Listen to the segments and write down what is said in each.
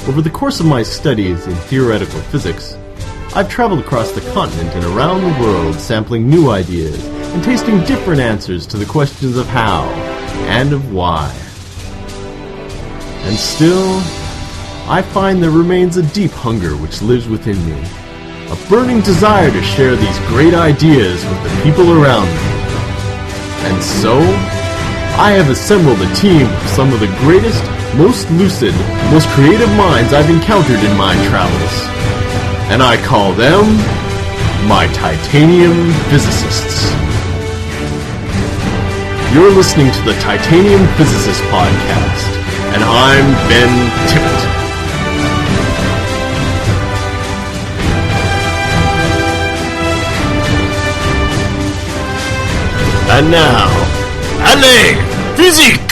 Over the course of my studies in theoretical physics, I've traveled across the continent and around the world sampling new ideas and tasting different answers to the questions of how and of why. And still, I find there remains a deep hunger which lives within me, a burning desire to share these great ideas with the people around me. And so, I have assembled a team of some of the greatest, most lucid, most creative minds I've encountered in my travels. And I call them my Titanium Physicists. You're listening to the Titanium Physicist Podcast, and I'm Ben Tippett. And now, allez, physique!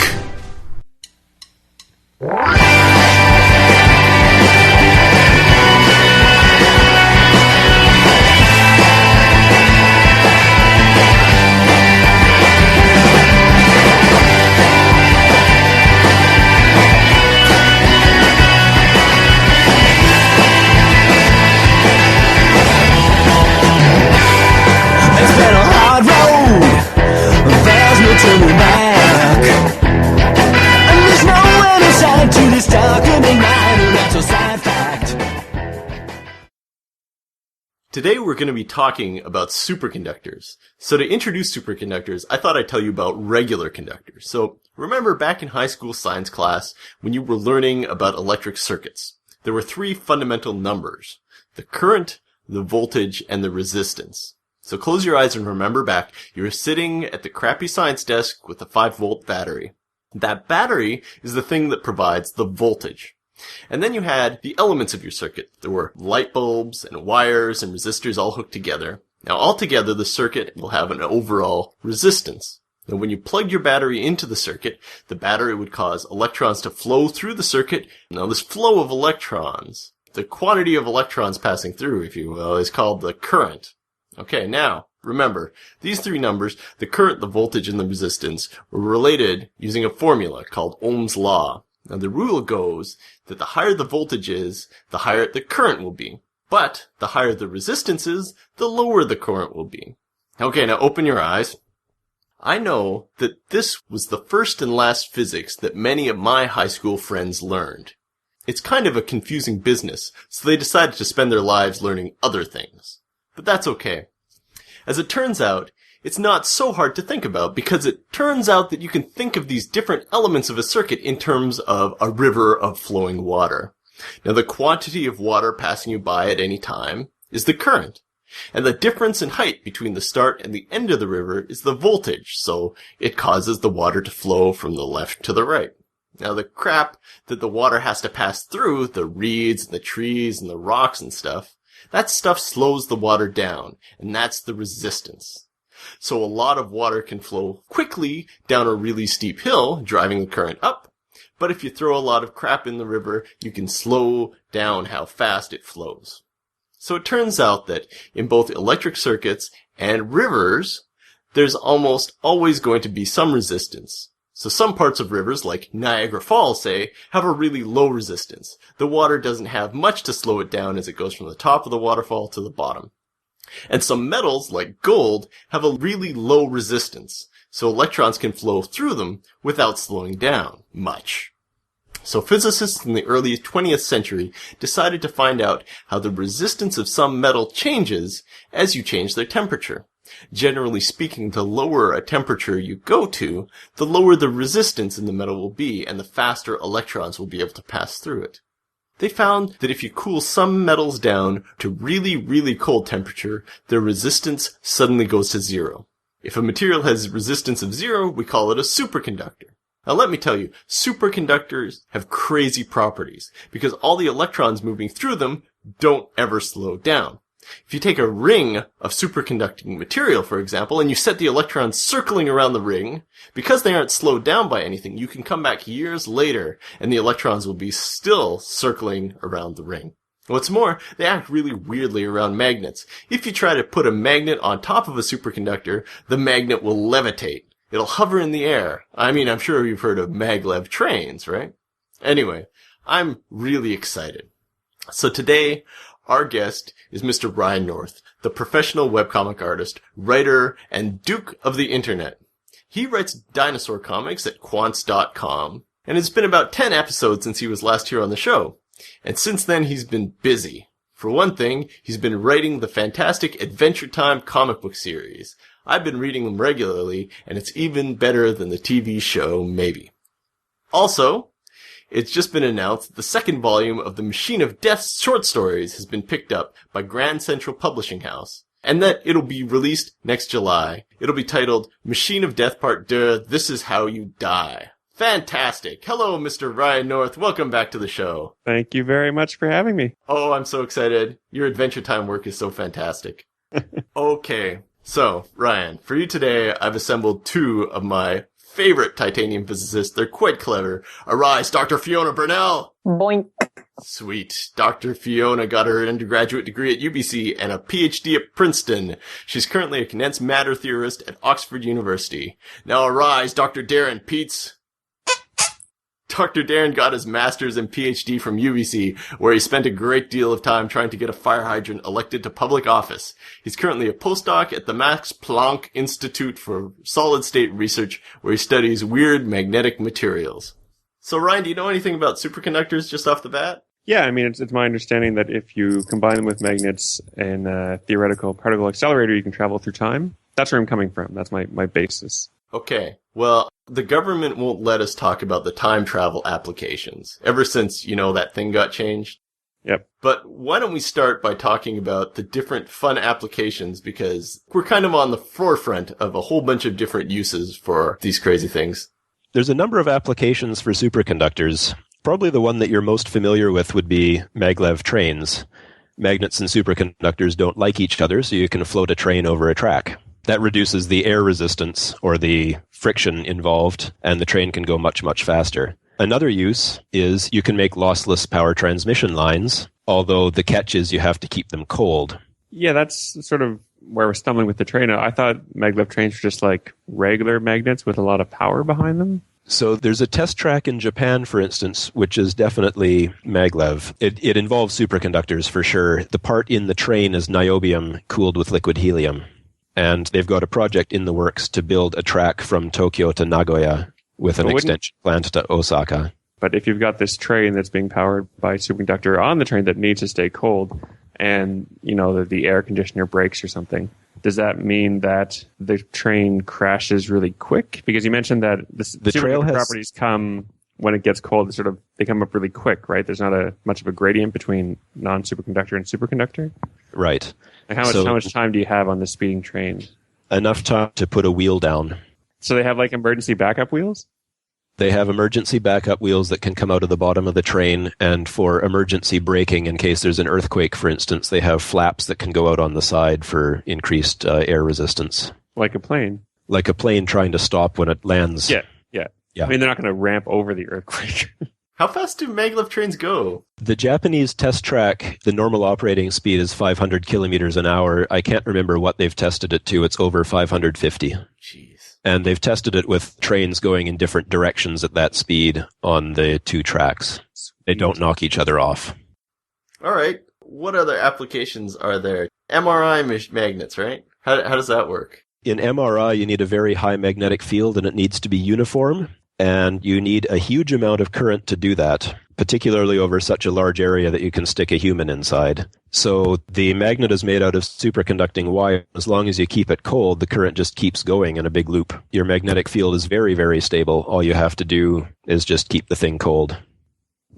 Today we're going to be talking about superconductors. So to introduce superconductors, I thought I'd tell you about regular conductors. So remember back in high school science class when you were learning about electric circuits, there were three fundamental numbers: the current, the voltage, and the resistance. So close your eyes and remember back, you were sitting at the crappy science desk with a 5-volt battery. That battery is the thing that provides the voltage. And then you had the elements of your circuit. There were light bulbs and wires and resistors all hooked together. Now altogether the circuit will have an overall resistance. Now when you plugged your battery into the circuit, the battery would cause electrons to flow through the circuit. Now this flow of electrons, the quantity of electrons passing through, if you will, is called the current. Okay, now remember, these three numbers, the current, the voltage, and the resistance, were related using a formula called Ohm's law. Now the rule goes that the higher the voltage is, the higher the current will be. But the higher the resistance is, the lower the current will be. Okay, now open your eyes. I know that this was the first and last physics that many of my high school friends learned. It's kind of a confusing business, so they decided to spend their lives learning other things. But that's okay. As it turns out, it's not so hard to think about, because it turns out that you can think of these different elements of a circuit in terms of a river of flowing water. Now the quantity of water passing you by at any time is the current. And the difference in height between the start and the end of the river is the voltage, so it causes the water to flow from the left to the right. Now the crap that the water has to pass through, the reeds and the trees and the rocks and stuff, that stuff slows the water down, and that's the resistance. So a lot of water can flow quickly down a really steep hill, driving the current up. But if you throw a lot of crap in the river, you can slow down how fast it flows. So it turns out that in both electric circuits and rivers, there's almost always going to be some resistance. So some parts of rivers, like Niagara Falls, say, have a really low resistance. The water doesn't have much to slow it down as it goes from the top of the waterfall to the bottom. And some metals, like gold, have a really low resistance, so electrons can flow through them without slowing down much. So physicists in the early 20th century decided to find out how the resistance of some metal changes as you change their temperature. Generally speaking, the lower a temperature you go to, the lower the resistance in the metal will be, and the faster electrons will be able to pass through it. They found that if you cool some metals down to really, really cold temperature, their resistance suddenly goes to zero. If a material has resistance of zero, we call it a superconductor. Now let me tell you, superconductors have crazy properties, because all the electrons moving through them don't ever slow down. If you take a ring of superconducting material, for example, and you set the electrons circling around the ring, because they aren't slowed down by anything, you can come back years later and the electrons will be still circling around the ring. What's more, they act really weirdly around magnets. If you try to put a magnet on top of a superconductor, the magnet will levitate. It'll hover in the air. I mean, I'm sure you've heard of maglev trains, right? Anyway, I'm really excited. So today, our guest is Mr. Ryan North, the professional webcomic artist, writer, and Duke of the Internet. He writes dinosaur comics at quants.com, and it's been about 10 episodes since he was last here on the show. And since then, he's been busy. For one thing, he's been writing the fantastic Adventure Time comic book series. I've been reading them regularly, and it's even better than the TV show, maybe. Also, it's just been announced that the second volume of the Machine of Death short stories has been picked up by Grand Central Publishing House, and that it'll be released next July. It'll be titled Machine of Death Part 2, This Is How You Die. Fantastic. Hello, Mr. Ryan North. Welcome back to the show. Thank you very much for having me. Oh, I'm so excited. Your Adventure Time work is so fantastic. Okay. So, Ryan, for you today, I've assembled two of my favorite titanium physicists. They're quite clever. Arise, Dr. Fiona Burnell. Boink. Sweet. Dr. Fiona got her undergraduate degree at UBC and a PhD at Princeton. She's currently a condensed matter theorist at Oxford University. Now arise, Dr. Darren Peets. Dr. Darren got his master's and PhD from UBC, where he spent a great deal of time trying to get a fire hydrant elected to public office. He's currently a postdoc at the Max Planck Institute for Solid State Research, where he studies weird magnetic materials. So, Ryan, do you know anything about superconductors just off the bat? Yeah, I mean, it's my understanding that if you combine them with magnets and a theoretical particle accelerator, you can travel through time. That's where I'm coming from. That's my basis. Okay. Well, the government won't let us talk about the time travel applications ever since, that thing got changed. Yep. But why don't we start by talking about the different fun applications, because we're kind of on the forefront of a whole bunch of different uses for these crazy things. There's a number of applications for superconductors. Probably the one that you're most familiar with would be maglev trains. Magnets and superconductors don't like each other, so you can float a train over a track. That reduces the air resistance or the friction involved, and the train can go much, much faster. Another use is you can make lossless power transmission lines, although the catch is you have to keep them cold. Yeah, that's sort of where we're stumbling with the train. I thought maglev trains were just like regular magnets with a lot of power behind them. So there's a test track in Japan, for instance, which is definitely maglev. It involves superconductors for sure. The part in the train is niobium cooled with liquid helium. And they've got a project in the works to build a track from Tokyo to Nagoya with an extension plant to Osaka. But if you've got this train that's being powered by a superconductor on the train that needs to stay cold, and, the air conditioner breaks or something, does that mean that the train crashes really quick? Because you mentioned that the trail properties come when it gets cold. They come up really quick, right? There's not much of a gradient between non-superconductor and superconductor. Right. And how much time do you have on this speeding train? Enough time to put a wheel down. So they have emergency backup wheels? They have emergency backup wheels that can come out of the bottom of the train, and for emergency braking, in case there's an earthquake, for instance, they have flaps that can go out on the side for increased air resistance. Like a plane? Like a plane trying to stop when it lands. Yeah. I mean, they're not going to ramp over the earthquake. How fast do maglev trains go? The Japanese test track, the normal operating speed is 500 kilometers an hour. I can't remember what they've tested it to. It's over 550. Jeez. And they've tested it with trains going in different directions at that speed on the two tracks. They don't knock each other off. All right. What other applications are there? MRI magnets, right? How does that work? In MRI, you need a very high magnetic field, and it needs to be uniform. And you need a huge amount of current to do that, particularly over such a large area that you can stick a human inside. So the magnet is made out of superconducting wire. As long as you keep it cold, the current just keeps going in a big loop. Your magnetic field is very, very stable. All you have to do is just keep the thing cold.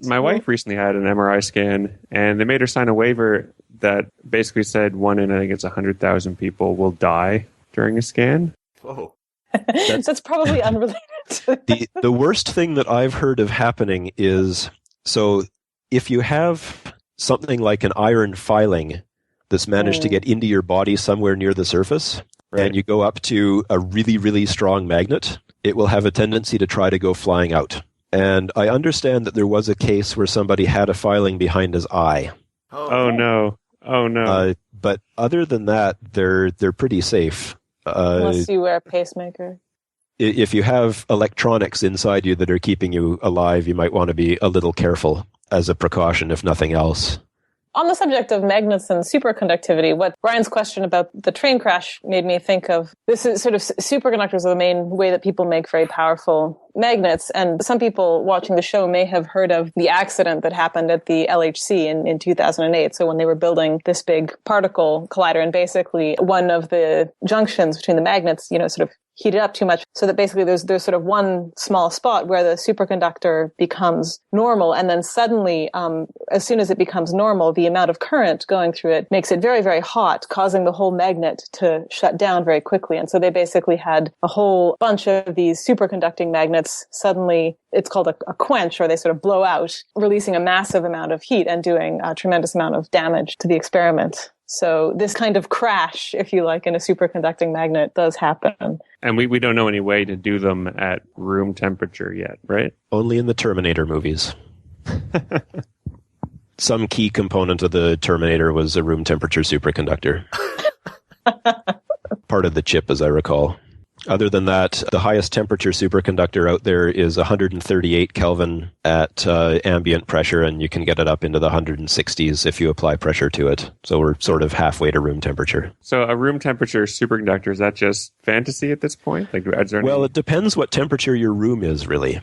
My wife recently had an MRI scan, and they made her sign a waiver that basically said 1 in, I think it's 100,000 people will die during a scan. Whoa. That's probably unrelated. The worst thing that I've heard of happening is, so if you have something like an iron filing that's managed to get into your body somewhere near the surface, right, and you go up to a really, really strong magnet, it will have a tendency to try to go flying out. And I understand that there was a case where somebody had a filing behind his eye. Oh no. But other than that, they're pretty safe. Unless you wear a pacemaker. If you have electronics inside you that are keeping you alive, you might want to be a little careful. as a precaution, if nothing else. On the subject of magnets and superconductivity, what Brian's question about the train crash made me think of, this is sort of superconductors are the main way that people make very powerful magnets. And some people watching the show may have heard of the accident that happened at the LHC in 2008. So when they were building this big particle collider, and basically one of the junctions between the magnets, sort of heated up too much, so that basically there's sort of one small spot where the superconductor becomes normal, and then suddenly, as soon as it becomes normal, the amount of current going through it makes it very, very hot, causing the whole magnet to shut down very quickly. And so they basically had a whole bunch of these superconducting magnets. Suddenly, it's called a quench, or they sort of blow out, releasing a massive amount of heat and doing a tremendous amount of damage to the experiment. So this kind of crash, if you like, in a superconducting magnet does happen. And we don't know any way to do them at room temperature yet, right? Only in the Terminator movies. Some key component of the Terminator was a room temperature superconductor. Part of the chip, as I recall. Other than that, the highest temperature superconductor out there is 138 Kelvin at ambient pressure, and you can get it up into the 160s if you apply pressure to it. So we're sort of halfway to room temperature. So a room temperature superconductor, is that just fantasy at this point? Well, it depends what temperature your room is, really.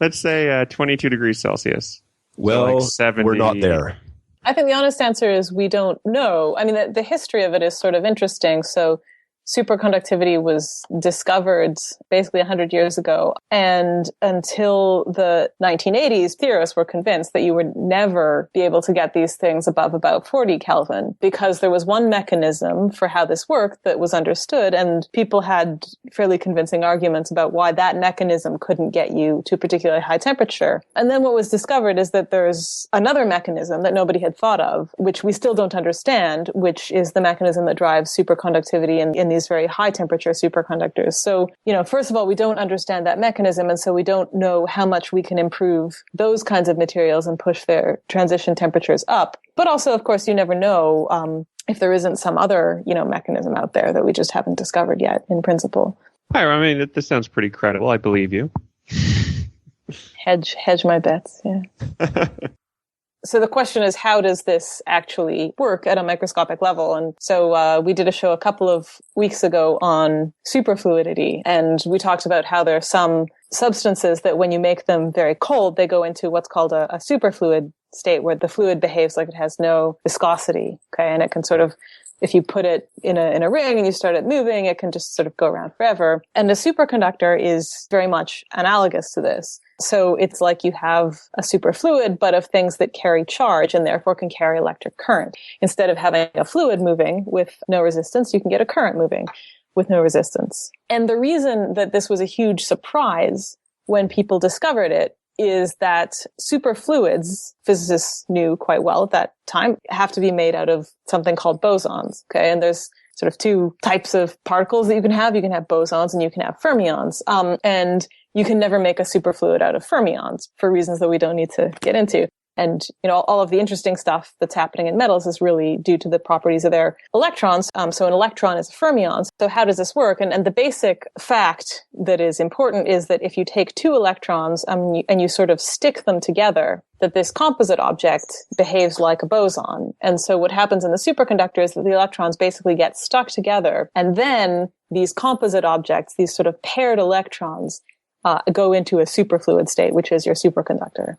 Let's say 22 degrees Celsius. Well, so like we're not there. I think the honest answer is we don't know. I mean, the history of it is sort of interesting. So superconductivity was discovered basically 100 years ago. And until the 1980s, theorists were convinced that you would never be able to get these things above about 40 Kelvin, because there was one mechanism for how this worked that was understood. And people had fairly convincing arguments about why that mechanism couldn't get you to a particularly high temperature. And then what was discovered is that there's another mechanism that nobody had thought of, which we still don't understand, which is the mechanism that drives superconductivity in these very high temperature superconductors. So, first of all, we don't understand that mechanism, and so we don't know how much we can improve those kinds of materials and push their transition temperatures up. But also, of course, you never know if there isn't some other, mechanism out there that we just haven't discovered yet, in principle. I mean, this sounds pretty credible. I believe you. Hedge my bets, yeah. So the question is, how does this actually work at a microscopic level? And so we did a show a couple of weeks ago on superfluidity, and we talked about how there are some substances that when you make them very cold, they go into what's called a superfluid state, where the fluid behaves like it has no viscosity, okay? And it can sort of, if you put it in a ring and you start it moving, it can just sort of go around forever. And a superconductor is very much analogous to this. So it's like you have a superfluid, but of things that carry charge and therefore can carry electric current. Instead of having a fluid moving with no resistance, you can get a current moving with no resistance. And the reason that this was a huge surprise when people discovered it is that superfluids, physicists knew quite well at that time, have to be made out of something called bosons. Okay. And there's sort of two types of particles that you can have. You can have bosons and you can have fermions. And you can never make a superfluid out of fermions for reasons that we don't need to get into. And, all of the interesting stuff that's happening in metals is really due to the properties of their electrons. So an electron is a fermion. So how does this work? And the basic fact that is important is that if you take two electrons and you sort of stick them together, that this composite object behaves like a boson. And so what happens in the superconductor is that the electrons basically get stuck together. And then these composite objects, these sort of paired electrons, go into a superfluid state, which is your superconductor.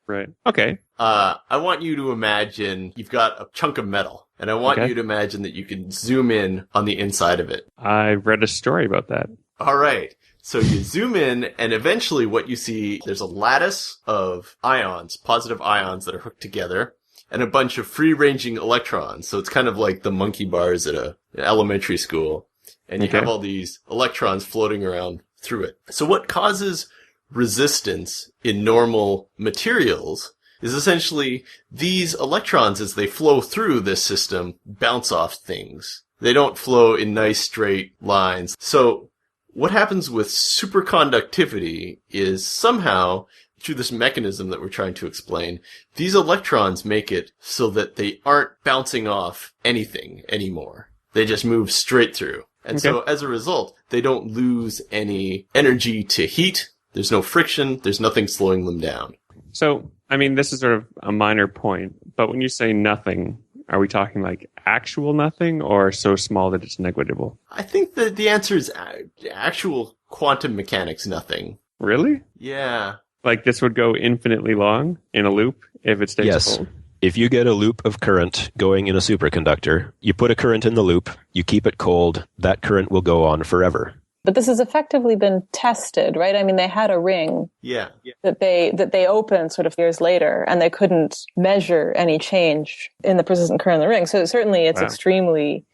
Right. Okay. I want you to imagine you've got a chunk of metal, and I want you to imagine that you can zoom in on the inside of it. I read a story about that. All right. So you zoom in, and eventually what you see, there's a lattice of ions, positive ions that are hooked together, and a bunch of free-ranging electrons. So it's kind of like the monkey bars at an elementary school. And you have all these electrons floating around through it. So what causes resistance in normal materials is essentially these electrons, as they flow through this system, bounce off things. They don't flow in nice straight lines. So what happens with superconductivity is somehow, through this mechanism that we're trying to explain, these electrons make it so that they aren't bouncing off anything anymore. They just move straight through. And so as a result, they don't lose any energy to heat. There's no friction. There's nothing slowing them down. So I mean, this is sort of a minor point, but when you say nothing, are we talking like actual nothing or so small that it's negligible? I think that the answer is actual quantum mechanics nothing. Really? Yeah. Like this would go infinitely long in a loop if it stays cold? If you get a loop of current going in a superconductor, you put a current in the loop, you keep it cold, that current will go on forever. But this has effectively been tested, right? I mean, they had a ring that they opened sort of years later, and they couldn't measure any change in the persistent current in the ring. So certainly it's extremely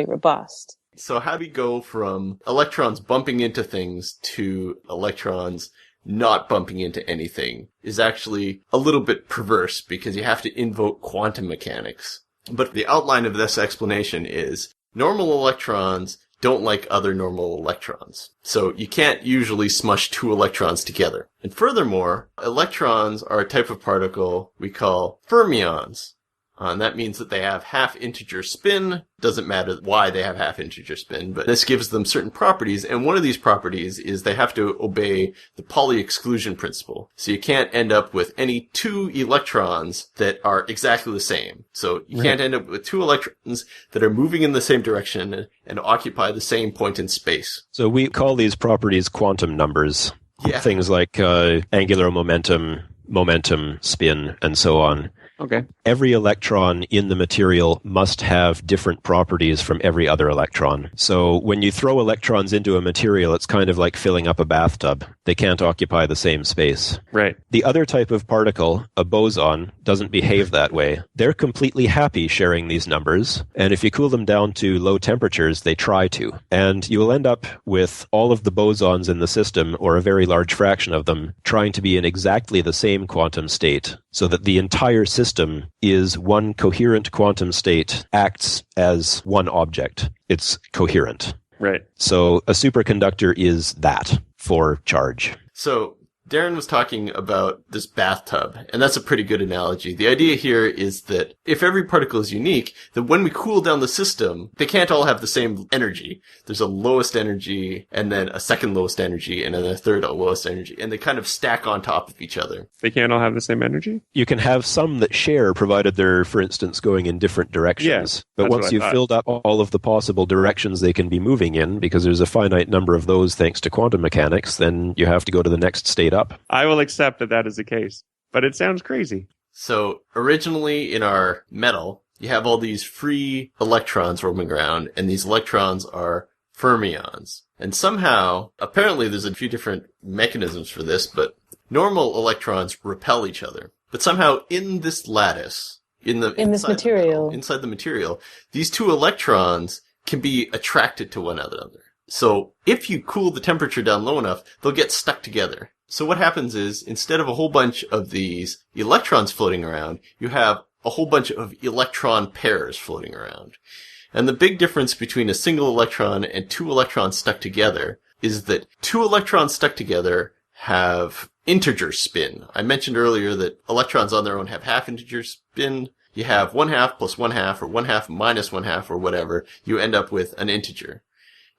robust. So how do we go from electrons bumping into things to electrons not bumping into anything is actually a little bit perverse because you have to invoke quantum mechanics. But the outline of this explanation is normal electrons don't like other normal electrons. So you can't usually smush two electrons together. And furthermore, electrons are a type of particle we call fermions. And that means that they have half-integer spin. Doesn't matter why they have half-integer spin, but this gives them certain properties. And one of these properties is they have to obey the Pauli exclusion principle. So you can't end up with any two electrons that are exactly the same. So you can't end up with two electrons that are moving in the same direction and occupy the same point in space. So we call these properties quantum numbers. Yeah. Things like angular momentum, spin, and so on. Okay. Every electron in the material must have different properties from every other electron. So when you throw electrons into a material, it's kind of like filling up a bathtub. They can't occupy the same space. Right. The other type of particle, a boson, doesn't behave that way. They're completely happy sharing these numbers, and if you cool them down to low temperatures, they try to. And you will end up with all of the bosons in the system, or a very large fraction of them, trying to be in exactly the same quantum state, so that the entire system is one coherent quantum state, acts as one object. It's coherent. Right. So a superconductor is that for charge. So Darren was talking about this bathtub, and that's a pretty good analogy. The idea here is that if every particle is unique, then when we cool down the system, they can't all have the same energy. There's a lowest energy, and then a second lowest energy, and then a third lowest energy, and they kind of stack on top of each other. They can't all have the same energy? You can have some that share, provided they're, for instance, going in different directions. Yeah, but once you've filled up all of the possible directions they can be moving in, because there's a finite number of those thanks to quantum mechanics, then you have to go to the next state up. I will accept that that is the case, but it sounds crazy. So originally in our metal, you have all these free electrons roaming around, and these electrons are fermions. And somehow, apparently there's a few different mechanisms for this, but normal electrons repel each other. But somehow in this lattice, inside the material, these two electrons can be attracted to one another. So if you cool the temperature down low enough, they'll get stuck together. So what happens is, instead of a whole bunch of these electrons floating around, you have a whole bunch of electron pairs floating around. And the big difference between a single electron and two electrons stuck together is that two electrons stuck together have integer spin. I mentioned earlier that electrons on their own have half integer spin. You have 1/2 plus 1/2 or 1/2 minus 1/2 or whatever. You end up with an integer.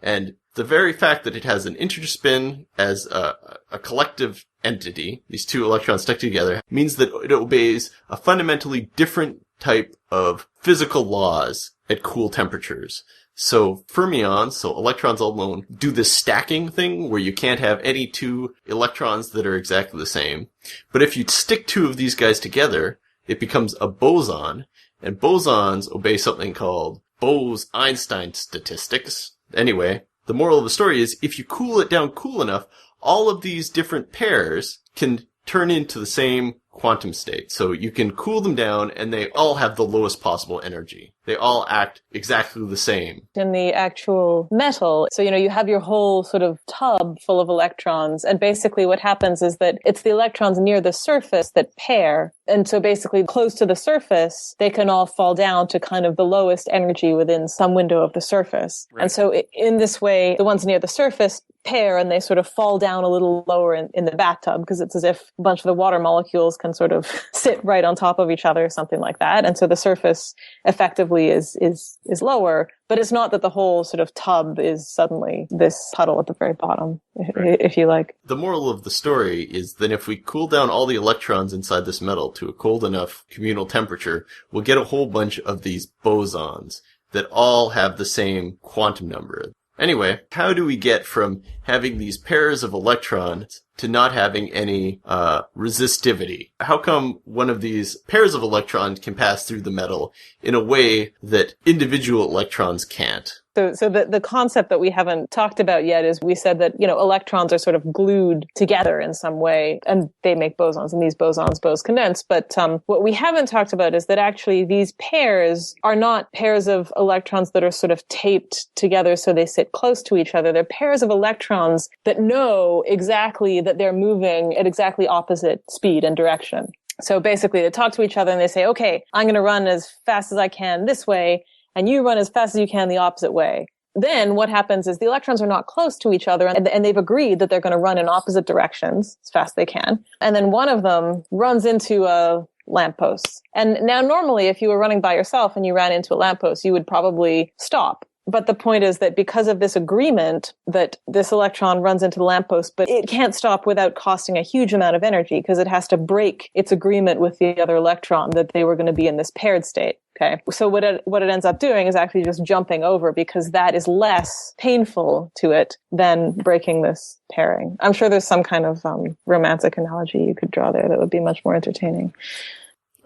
And the very fact that it has an integer spin as a collective entity, these two electrons stuck together, means that it obeys a fundamentally different type of physical laws at cool temperatures. So fermions, so electrons alone, do this stacking thing where you can't have any two electrons that are exactly the same. But if you stick two of these guys together, it becomes a boson, and bosons obey something called Bose-Einstein statistics. Anyway, the moral of the story is if you cool it down cool enough, all of these different pairs can turn into the same quantum state. So you can cool them down and they all have the lowest possible energy. They all act exactly the same. In the actual metal, so, you have your whole sort of tub full of electrons. And basically what happens is that it's the electrons near the surface that pair. And so basically close to the surface, they can all fall down to kind of the lowest energy within some window of the surface. Right. And so in this way, the ones near the surface pair and they sort of fall down a little lower in the bathtub, because it's as if a bunch of the water molecules can sort of sit right on top of each other, something like that. And so the surface effectively relatively is lower, but it's not that the whole sort of tub is suddenly this puddle at the very bottom, if you like. The moral of the story is that if we cool down all the electrons inside this metal to a cold enough communal temperature, we'll get a whole bunch of these bosons that all have the same quantum number. Anyway, how do we get from having these pairs of electrons to not having any resistivity? How come one of these pairs of electrons can pass through the metal in a way that individual electrons can't? So the concept that we haven't talked about yet is we said that, electrons are sort of glued together in some way, and they make bosons, and these bosons condense. But what we haven't talked about is that actually these pairs are not pairs of electrons that are sort of taped together so they sit close to each other. They're pairs of electrons that know exactly that they're moving at exactly opposite speed and direction. So basically they talk to each other and they say, okay, I'm going to run as fast as I can this way, and you run as fast as you can the opposite way. Then what happens is the electrons are not close to each other, and they've agreed that they're going to run in opposite directions as fast as they can. And then one of them runs into a lamppost. And now normally if you were running by yourself and you ran into a lamppost, you would probably stop. But the point is that because of this agreement that this electron runs into the lamppost, but it can't stop without costing a huge amount of energy because it has to break its agreement with the other electron that they were going to be in this paired state. Okay. So what it ends up doing is actually just jumping over because that is less painful to it than breaking this pairing. I'm sure there's some kind of romantic analogy you could draw there that would be much more entertaining.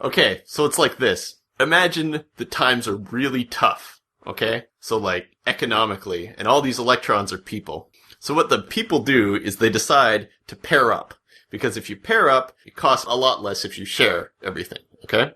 Okay. So it's like this. Imagine the times are really tough. Okay? So like economically, and all these electrons are people. So what the people do is they decide to pair up. Because if you pair up, it costs a lot less if you share everything. Okay?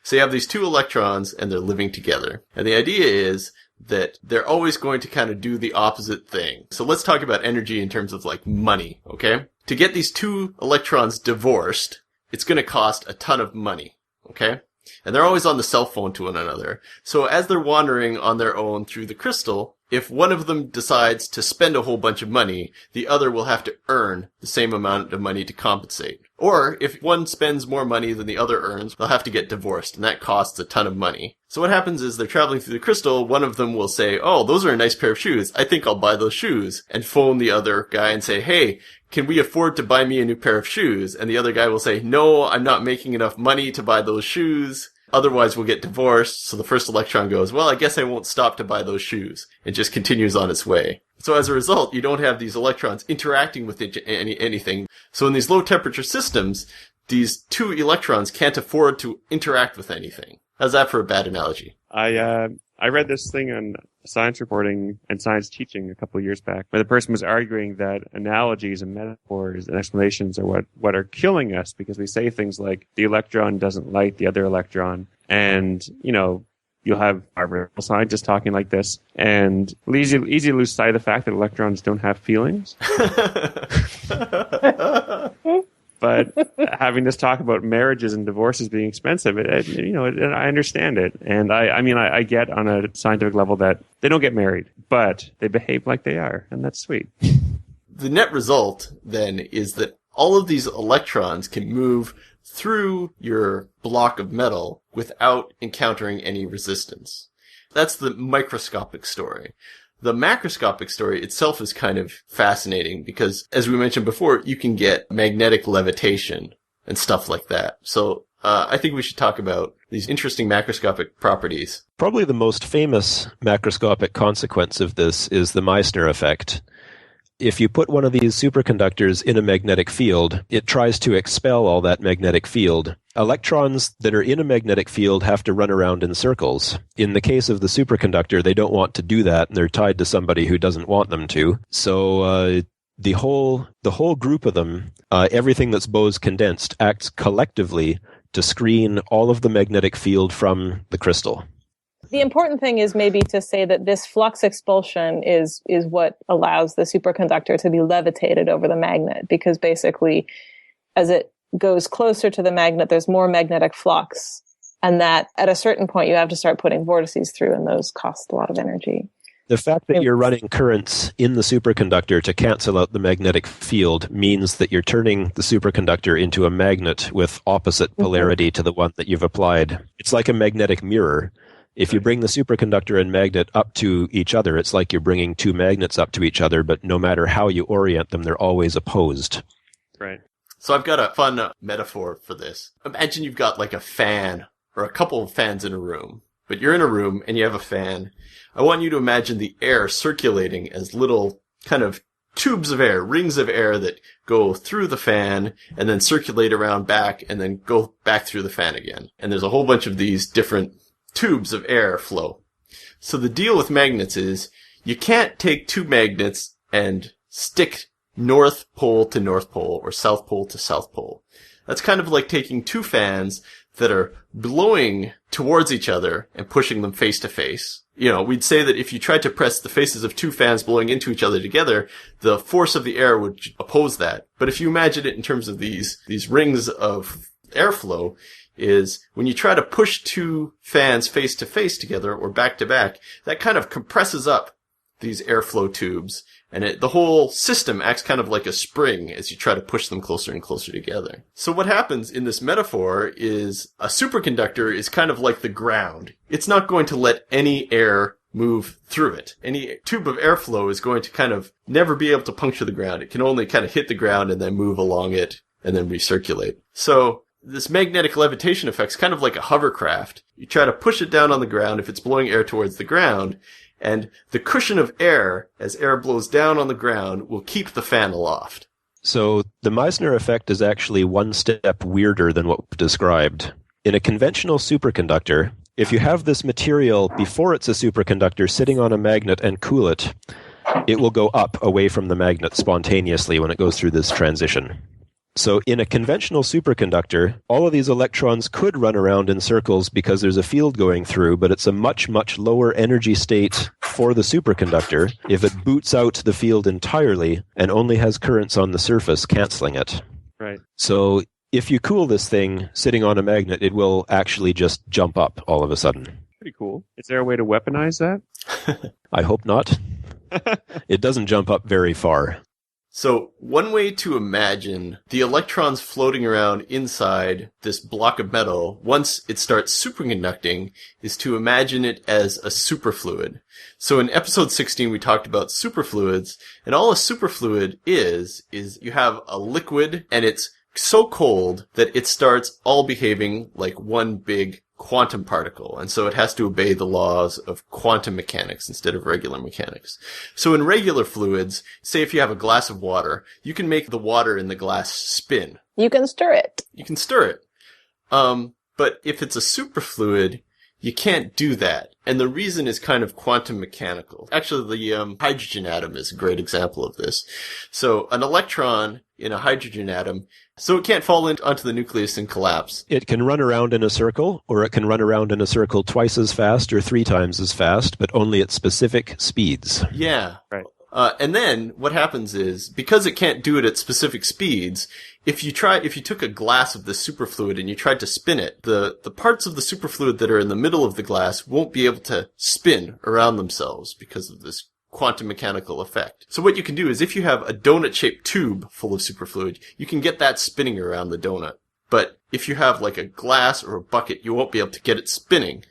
So you have these two electrons and they're living together. And the idea is that they're always going to kind of do the opposite thing. So let's talk about energy in terms of like money. Okay? To get these two electrons divorced, it's going to cost a ton of money. Okay? And they're always on the cell phone to one another. So as they're wandering on their own through the crystal, if one of them decides to spend a whole bunch of money, the other will have to earn the same amount of money to compensate. Or if one spends more money than the other earns, they'll have to get divorced, and that costs a ton of money. So what happens is they're traveling through the crystal, one of them will say, oh, those are a nice pair of shoes. I think I'll buy those shoes. And phone the other guy and say, hey, can we afford to buy me a new pair of shoes? And the other guy will say, no, I'm not making enough money to buy those shoes. Otherwise, we'll get divorced. So the first electron goes, well, I guess I won't stop to buy those shoes. It just continues on its way. So as a result, you don't have these electrons interacting with anything. So in these low temperature systems, these two electrons can't afford to interact with anything. How's that for a bad analogy? I read this thing on science reporting and science teaching a couple of years back, where the person was arguing that analogies and metaphors and explanations are what are killing us, because we say things like the electron doesn't like the other electron, and you'll have our scientists talking like this, and easy to lose sight of the fact that electrons don't have feelings. But having this talk about marriages and divorces being expensive, I understand it. And I get on a scientific level that they don't get married, but they behave like they are. And that's sweet. The net result then is that all of these electrons can move through your block of metal without encountering any resistance. That's the microscopic story. The macroscopic story itself is kind of fascinating because, as we mentioned before, you can get magnetic levitation and stuff like that. So I think we should talk about these interesting macroscopic properties. Probably the most famous macroscopic consequence of this is the Meissner effect. If you put one of these superconductors in a magnetic field, it tries to expel all that magnetic field. Electrons that are in a magnetic field have to run around in circles. In the case of the superconductor, they don't want to do that, and they're tied to somebody who doesn't want them to. So the whole group of them, everything that's Bose condensed, acts collectively to screen all of the magnetic field from the crystal. The important thing is maybe to say that this flux expulsion is what allows the superconductor to be levitated over the magnet, because basically as it goes closer to the magnet, there's more magnetic flux, and that at a certain point you have to start putting vortices through, and those cost a lot of energy. The fact that you're running currents in the superconductor to cancel out the magnetic field means that you're turning the superconductor into a magnet with opposite polarity to the one that you've applied. It's like a magnetic mirror. If you bring the superconductor and magnet up to each other, it's like you're bringing two magnets up to each other, but no matter how you orient them, they're always opposed. Right. So I've got a fun metaphor for this. Imagine you've got like a fan or a couple of fans in a room, but you're in a room and you have a fan. I want you to imagine the air circulating as little kind of tubes of air, rings of air that go through the fan and then circulate around back and then go back through the fan again. And there's a whole bunch of these different tubes of air flow. So the deal with magnets is you can't take two magnets and stick North Pole to North Pole or South Pole to South Pole. That's kind of like taking two fans that are blowing towards each other and pushing them face to face. You know, we'd say that if you tried to press the faces of two fans blowing into each other together, the force of the air would oppose that. But if you imagine it in terms of these rings of airflow, is when you try to push two fans face to face together or back to back, that kind of compresses up these airflow tubes, and the whole system acts kind of like a spring as you try to push them closer and closer together. So what happens in this metaphor is a superconductor is kind of like the ground. It's not going to let any air move through it. Any tube of airflow is going to kind of never be able to puncture the ground. It can only kind of hit the ground and then move along it and then recirculate. So this magnetic levitation effect is kind of like a hovercraft. You try to push it down on the ground if it's blowing air towards the ground, and the cushion of air, as air blows down on the ground, will keep the fan aloft. So the Meissner effect is actually one step weirder than what we've described. In a conventional superconductor, if you have this material before it's a superconductor sitting on a magnet and cool it, it will go up away from the magnet spontaneously when it goes through this transition. So in a conventional superconductor, all of these electrons could run around in circles because there's a field going through, but it's a much, much lower energy state for the superconductor if it boots out the field entirely and only has currents on the surface canceling it. Right. So if you cool this thing sitting on a magnet, it will actually just jump up all of a sudden. Pretty cool. Is there a way to weaponize that? I hope not. It doesn't jump up very far. So one way to imagine the electrons floating around inside this block of metal once it starts superconducting is to imagine it as a superfluid. So in episode 16 we talked about superfluids, and all a superfluid is you have a liquid and it's so cold that it starts all behaving like one big quantum particle, and so it has to obey the laws of quantum mechanics instead of regular mechanics. So in regular fluids, say if you have a glass of water, you can make the water in the glass spin. You can stir it. You can stir it. But if it's a superfluid, you can't do that. And the reason is kind of quantum mechanical. Actually, the hydrogen atom is a great example of this. So an electron in a hydrogen atom, so it can't fall onto the nucleus and collapse. It can run around in a circle, or it can run around in a circle twice as fast or 3 times as fast, but only at specific speeds. Yeah. Right. And then what happens is, because it can't do it at specific speeds, if you took a glass of the superfluid and you tried to spin it, the parts of the superfluid that are in the middle of the glass won't be able to spin around themselves because of this quantum mechanical effect. So what you can do is, if you have a donut-shaped tube full of superfluid, you can get that spinning around the donut. But if you have like a glass or a bucket, you won't be able to get it spinning.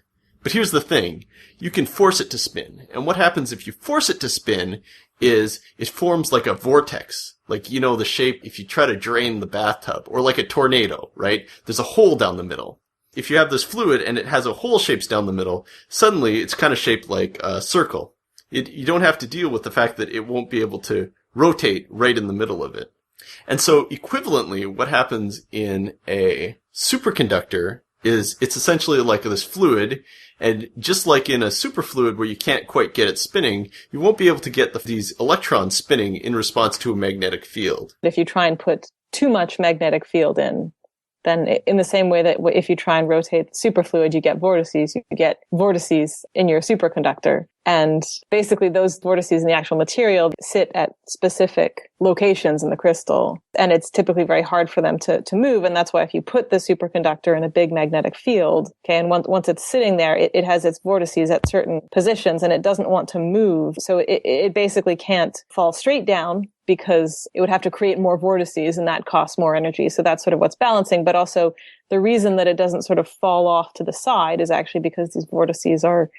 But here's the thing. You can force it to spin. And what happens if you force it to spin is it forms like a vortex. Like, you know, the shape if you try to drain the bathtub, or like a tornado, right? There's a hole down the middle. If you have this fluid and it has a hole shapes down the middle, suddenly it's kind of shaped like a circle. You don't have to deal with the fact that it won't be able to rotate right in the middle of it. And so equivalently, what happens in a superconductor is it's essentially like this fluid, and just like in a superfluid where you can't quite get it spinning, you won't be able to get these electrons spinning in response to a magnetic field. If you try and put too much magnetic field in, then in the same way that if you try and rotate the superfluid, you get vortices in your superconductor. And basically those vortices in the actual material sit at specific locations in the crystal. And it's typically very hard for them to move. And that's why if you put the superconductor in a big magnetic field, okay, and once it's sitting there, it has its vortices at certain positions and it doesn't want to move. So it basically can't fall straight down because it would have to create more vortices and that costs more energy. So that's sort of what's balancing. But also the reason that it doesn't sort of fall off to the side is actually because these vortices are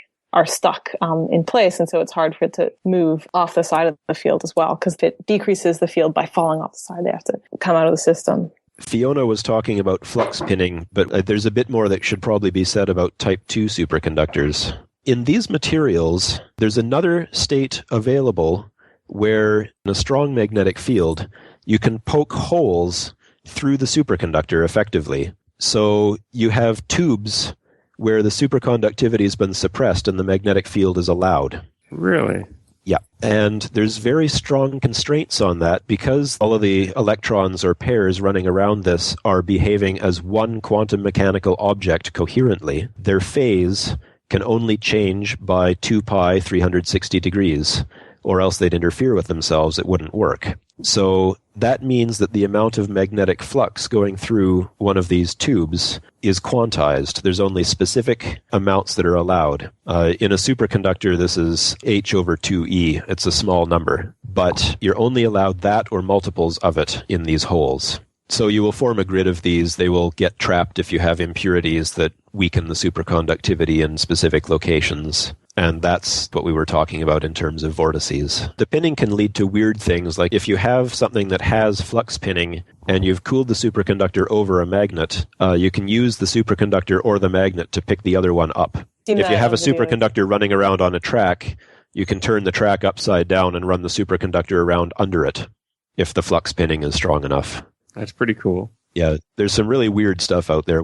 stuck in place. And so it's hard for it to move off the side of the field as well, because if it decreases the field by falling off the side, they have to come out of the system. Fiona was talking about flux pinning, but there's a bit more that should probably be said about type 2 superconductors. In these materials, there's another state available where in a strong magnetic field, you can poke holes through the superconductor effectively. So you have tubes where the superconductivity has been suppressed and the magnetic field is allowed. Really? Yeah. And there's very strong constraints on that because all of the electrons or pairs running around this are behaving as one quantum mechanical object coherently. Their phase can only change by 2 pi 360 degrees, or else they'd interfere with themselves. It wouldn't work. So that means that the amount of magnetic flux going through one of these tubes is quantized. There's only specific amounts that are allowed. In a superconductor, this is h over 2e. It's a small number. But you're only allowed that or multiples of it in these holes. So you will form a grid of these. They will get trapped if you have impurities that weaken the superconductivity in specific locations. And that's what we were talking about in terms of vortices. The pinning can lead to weird things, like if you have something that has flux pinning and you've cooled the superconductor over a magnet, you can use the superconductor or the magnet to pick the other one up. If you have a superconductor running around on a track, you can turn the track upside down and run the superconductor around under it if the flux pinning is strong enough. That's pretty cool. Yeah, there's some really weird stuff out there.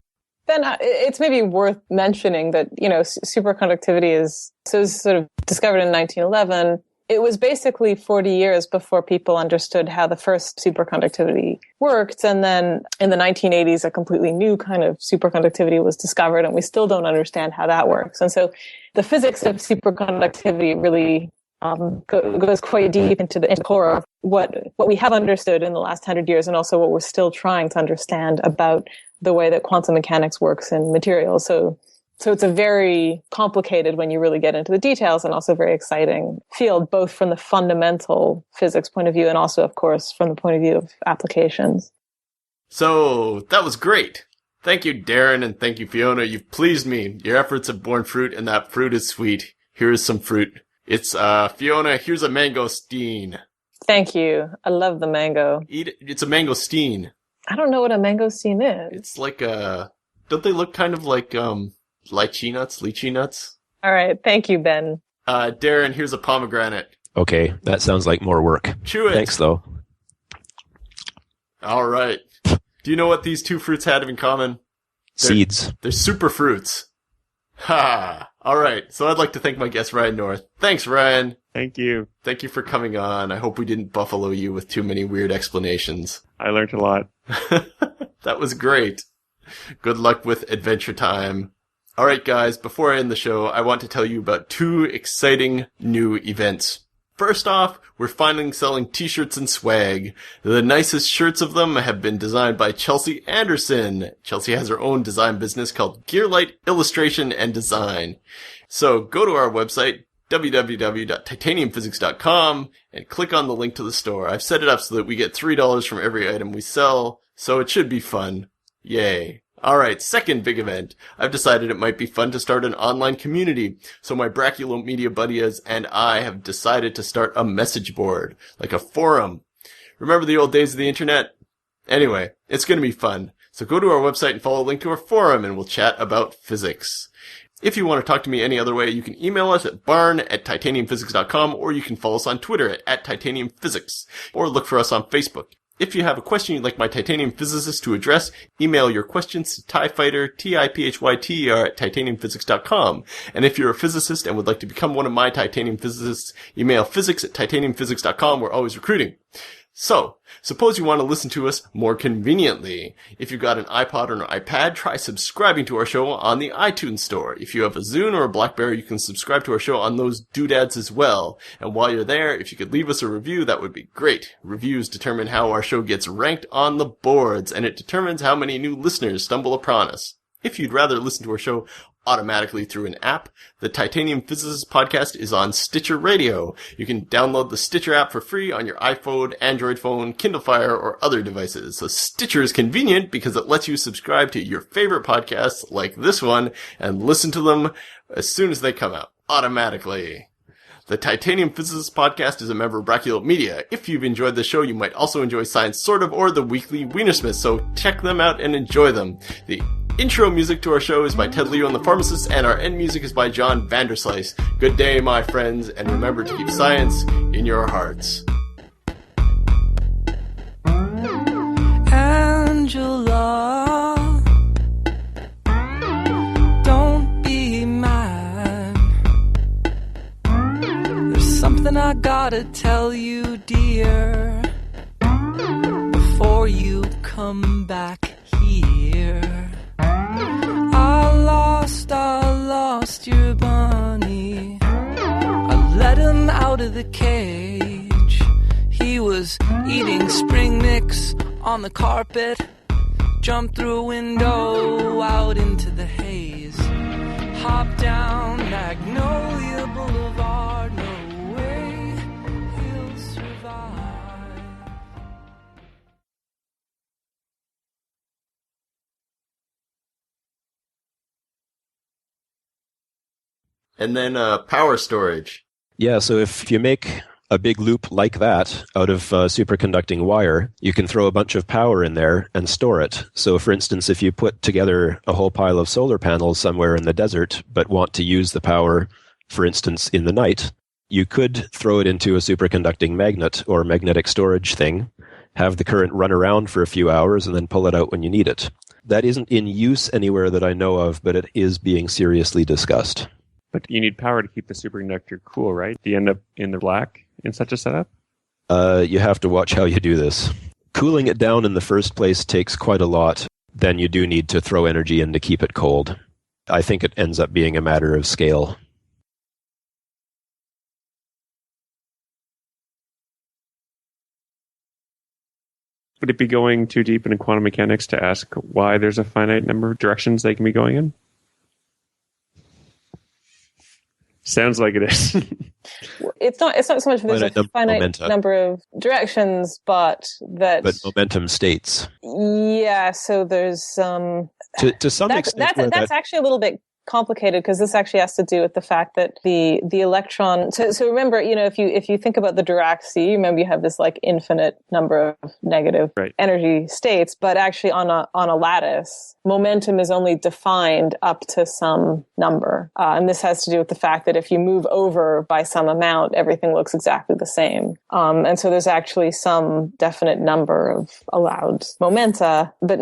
Then it's maybe worth mentioning that, superconductivity is sort of discovered in 1911. It was basically 40 years before people understood how the first superconductivity worked. And then in the 1980s, a completely new kind of superconductivity was discovered, and we still don't understand how that works. And so the physics of superconductivity really goes quite deep into the core of what we have understood in the last 100 years, and also what we're still trying to understand about the way that quantum mechanics works in materials. So it's a very complicated, when you really get into the details, and also very exciting field, both from the fundamental physics point of view and also, of course, from the point of view of applications. So that was great. Thank you, Darren, and thank you, Fiona. You've pleased me. Your efforts have borne fruit, and that fruit is sweet. Here is some fruit. It's, Fiona, here's a mangosteen. Thank you. I love the mango. Eat it. It's a mangosteen. I don't know what a mangosteen is. It's like don't they look kind of like, lychee nuts? All right. Thank you, Ben. Darren, here's a pomegranate. Okay, that sounds like more work. Chew it. Thanks, though. All right. Do you know what these two fruits had in common? Seeds. They're super fruits. Ha! All right. So I'd like to thank my guest, Ryan North. Thanks, Ryan. Thank you. Thank you for coming on. I hope we didn't buffalo you with too many weird explanations. I learned a lot. That was great. Good luck with Adventure Time. All right, guys, before I end the show, I want to tell you about 2 exciting new events. First off, we're finally selling t-shirts and swag. The nicest shirts of them have been designed by Chelsea Anderson. Chelsea has her own design business called Gearlight Illustration and Design. So go to our website, www.titaniumphysics.com, and click on the link to the store. I've set it up so that we get $3 from every item we sell, so it should be fun. Yay. Alright, second big event. I've decided it might be fun to start an online community, so my Brachilomedia buddies and I have decided to start a message board, like a forum. Remember the old days of the internet? Anyway, it's gonna be fun. So go to our website and follow a link to our forum, and we'll chat about physics. If you want to talk to me any other way, you can email us at barn@titaniumphysics.com, or you can follow us on Twitter at @titaniumphysics, or look for us on Facebook. If you have a question you'd like my titanium physicist to address, email your questions to TIPhyter, TIPHYTER @titaniumphysics.com. And if you're a physicist and would like to become one of my titanium physicists, email physics@titaniumphysics.com. We're always recruiting. So, suppose you want to listen to us more conveniently. If you've got an iPod or an iPad, try subscribing to our show on the iTunes Store. If you have a Zune or a BlackBerry, you can subscribe to our show on those doodads as well. And while you're there, if you could leave us a review, that would be great. Reviews determine how our show gets ranked on the boards, and it determines how many new listeners stumble upon us. If you'd rather listen to our show automatically through an app, the Titanium Physicist podcast is on Stitcher Radio. You can download the Stitcher app for free on your iPhone, Android phone, Kindle Fire, or other devices. So Stitcher is convenient because it lets you subscribe to your favorite podcasts like this one and listen to them as soon as they come out automatically. The Titanium Physicist podcast is a member of Brachiote Media. If you've enjoyed the show, you might also enjoy Science Sort of or the weekly Wienersmith, so check them out and enjoy them. The intro music to our show is by Ted Leo and the Pharmacist, and our end music is by John Vanderslice. Good day, my friends, and remember to keep science in your hearts. Angela, don't be mad. There's something I gotta tell you, dear, before you come back here. I lost your bunny. I let him out of the cage. He was eating spring mix on the carpet. Jumped through a window out into the haze. Hop down Magnolia Boulevard. No way he'll survive. And then power storage. Yeah, so if you make a big loop like that out of superconducting wire, you can throw a bunch of power in there and store it. So for instance, if you put together a whole pile of solar panels somewhere in the desert, but want to use the power, for instance, in the night, you could throw it into a superconducting magnet or magnetic storage thing, have the current run around for a few hours, and then pull it out when you need it. That isn't in use anywhere that I know of, but it is being seriously discussed. But you need power to keep the superconductor cool, right? Do you end up in the black in such a setup? You have to watch how you do this. Cooling it down in the first place takes quite a lot. Then you do need to throw energy in to keep it cold. I think it ends up being a matter of scale. Would it be going too deep into quantum mechanics to ask why there's a finite number of directions they can be going in? Sounds like it is. It's not so much there's a finite number of directions, but momentum states. Yeah, so there's to some extent that's actually a little bit complicated because this actually has to do with the fact that the electron. So remember, if you think about the Dirac sea, remember you have this like infinite number of negative energy states, but actually on a lattice, momentum is only defined up to some number, and this has to do with the fact that if you move over by some amount, everything looks exactly the same, and so there's actually some definite number of allowed momenta, but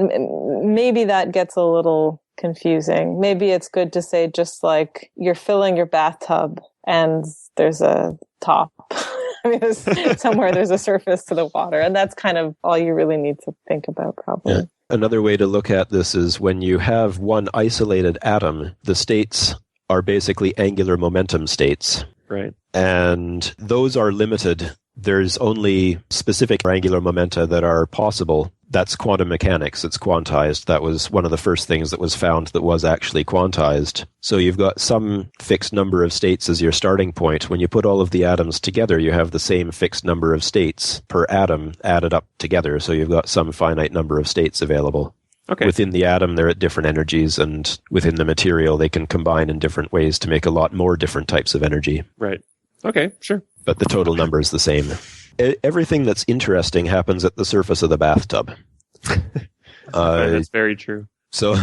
maybe that gets a little confusing. Maybe it's good to say just like you're filling your bathtub and there's a top. I mean, there's a surface to the water, and that's kind of all you really need to think about, probably. Yeah. Another way to look at this is when you have one isolated atom, the states are basically angular momentum states. Right. And those are limited. There's only specific angular momenta that are possible. That's quantum mechanics. It's quantized. That was one of the first things that was found that was actually quantized. So you've got some fixed number of states as your starting point. When you put all of the atoms together, you have the same fixed number of states per atom added up together. So you've got some finite number of states available. Okay. Within the atom, they're at different energies, and within the material, they can combine in different ways to make a lot more different types of energy. Right. Okay, sure. But the total number is the same. Everything that's interesting happens at the surface of the bathtub. That's very true. So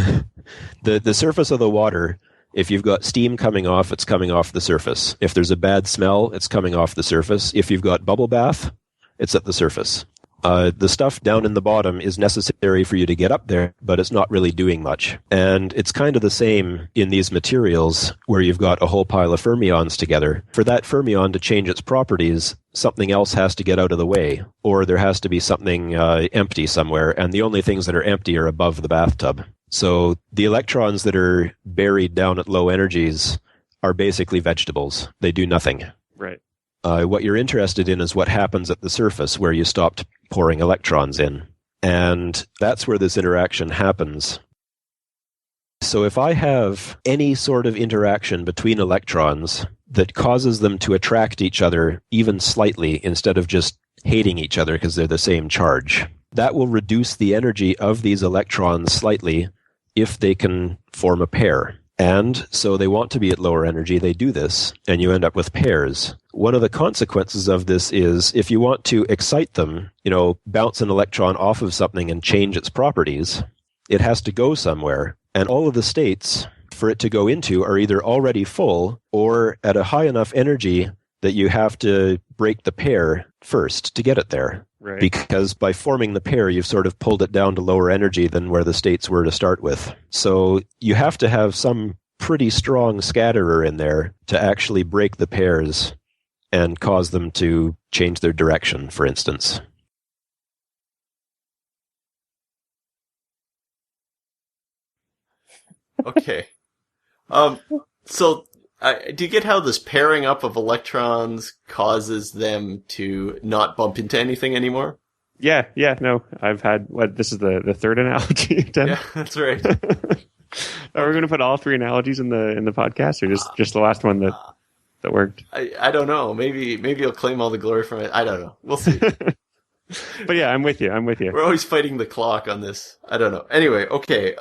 the surface of the water, if you've got steam coming off, it's coming off the surface. If there's a bad smell, it's coming off the surface. If you've got bubble bath, it's at the surface. The stuff down in the bottom is necessary for you to get up there, but it's not really doing much. And it's kind of the same in these materials where you've got a whole pile of fermions together. For that fermion to change its properties, something else has to get out of the way, or there has to be something empty somewhere, and the only things that are empty are above the bathtub. So the electrons that are buried down at low energies are basically vegetables. They do nothing. Right. What you're interested in is what happens at the surface where you stopped pouring electrons in. And that's where this interaction happens. So if I have any sort of interaction between electrons that causes them to attract each other even slightly instead of just hating each other because they're the same charge, that will reduce the energy of these electrons slightly if they can form a pair. And so they want to be at lower energy, they do this, and you end up with pairs. One of the consequences of this is if you want to excite them, bounce an electron off of something and change its properties, it has to go somewhere. And all of the states for it to go into are either already full or at a high enough energy that you have to break the pair first to get it there. Right. Because by forming the pair, you've sort of pulled it down to lower energy than where the states were to start with. So you have to have some pretty strong scatterer in there to actually break the pairs and cause them to change their direction, for instance. Okay. So do you get how this pairing up of electrons causes them to not bump into anything anymore? Yeah, no. I've had, this is the third analogy? Yeah, that's right. Are we going to put all three analogies in the podcast, or just the last one that worked? I don't know. Maybe you'll claim all the glory from it. I don't know. We'll see. But yeah, I'm with you. We're always fighting the clock on this. I don't know. Anyway, okay.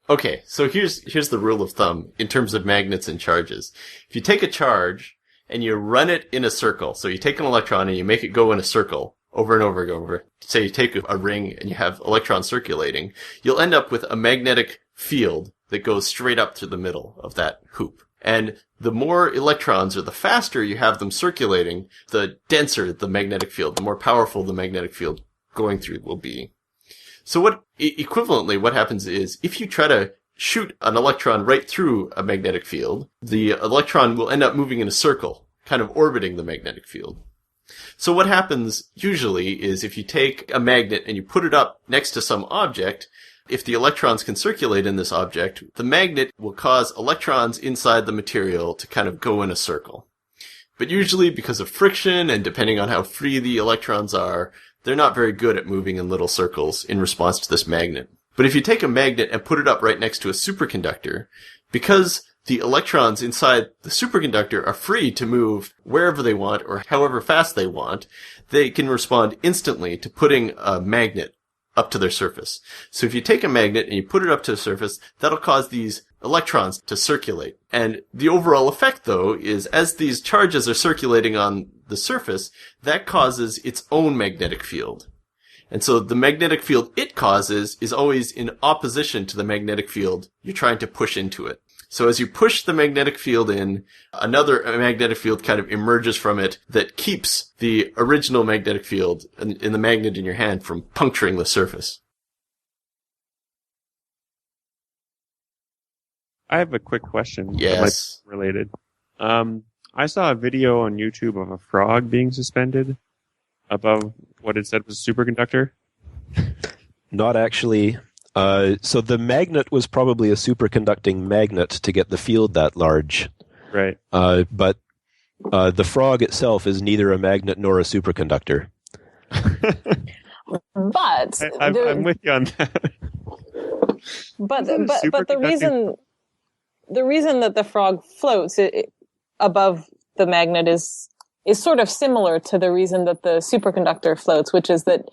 Okay, so here's the rule of thumb in terms of magnets and charges. If you take a charge and you run it in a circle, so you take an electron and you make it go in a circle over and over and over. Say you take a ring and you have electrons circulating, you'll end up with a magnetic field that goes straight up through the middle of that hoop. And the more electrons, or the faster you have them circulating, the denser the magnetic field, the more powerful the magnetic field going through will be. So equivalently, what happens is, if you try to shoot an electron right through a magnetic field, the electron will end up moving in a circle, kind of orbiting the magnetic field. So what happens usually is if you take a magnet and you put it up next to some object, if the electrons can circulate in this object, the magnet will cause electrons inside the material to kind of go in a circle. But usually, because of friction and depending on how free the electrons are, they're not very good at moving in little circles in response to this magnet. But if you take a magnet and put it up right next to a superconductor, because the electrons inside the superconductor are free to move wherever they want or however fast they want, they can respond instantly to putting a magnet up to their surface. So if you take a magnet and you put it up to the surface, that'll cause these electrons to circulate. And the overall effect, though, is as these charges are circulating on the surface, that causes its own magnetic field. And so the magnetic field it causes is always in opposition to the magnetic field you're trying to push into it. So as you push the magnetic field in, another magnetic field kind of emerges from it that keeps the original magnetic field in the magnet in your hand from puncturing the surface. I have a quick question. Yes. That might be related. I saw a video on YouTube of a frog being suspended above what it said was a superconductor. Not actually. So the magnet was probably a superconducting magnet to get the field that large. Right. But the frog itself is neither a magnet nor a superconductor. But I'm with you on that. But the reason that the frog floats above the magnet is sort of similar to the reason that the superconductor floats, which is that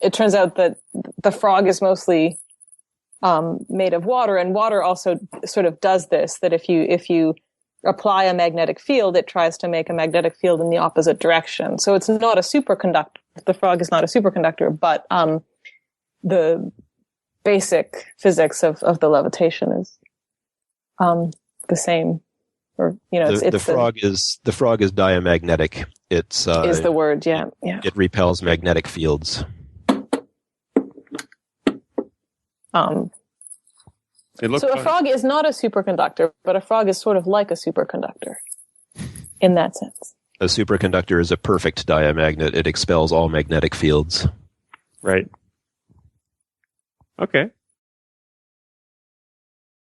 it turns out that the frog is mostly made of water, and water also sort of does this, that if you apply a magnetic field, it tries to make a magnetic field in the opposite direction. So it's not a superconductor. The frog is not a superconductor, but the basic physics of the levitation is the same. or it's the frog is diamagnetic. It's is the word, yeah. It repels magnetic fields. So a frog is not a superconductor, but a frog is sort of like a superconductor in that sense. A superconductor is a perfect diamagnet. It expels all magnetic fields. Right. Okay.